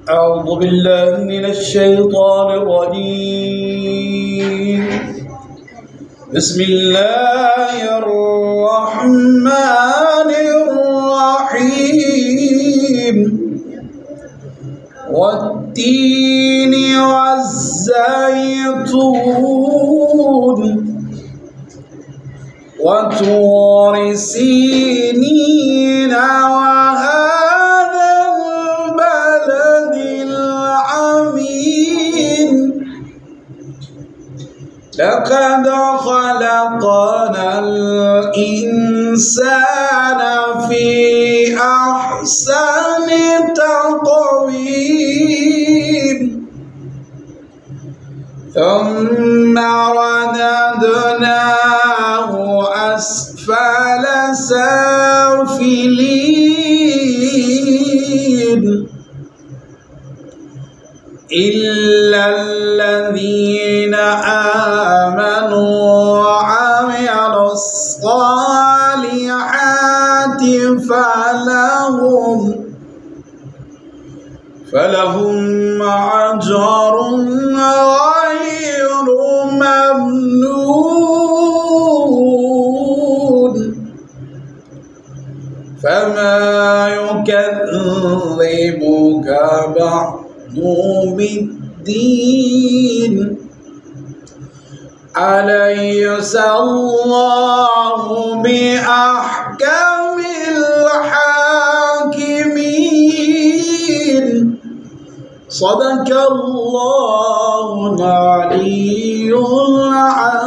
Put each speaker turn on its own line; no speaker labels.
أعوذ بالله من الشيطان الرجيم. بسم الله الرحمن الرحيم. والتين والزيتون وطور سينين وهذا البلد العميم. لقد خلقنا الإنسان في أحسن تقويم ثم رددناه أسفل سافلين إلا الذين آمنوا وعملوا الصالحات فلهم أجر غير ممنون. فما يكذبك بعد بالدين. أليس الله بأحكم الحاكمين. صدق الله العلي العظيم.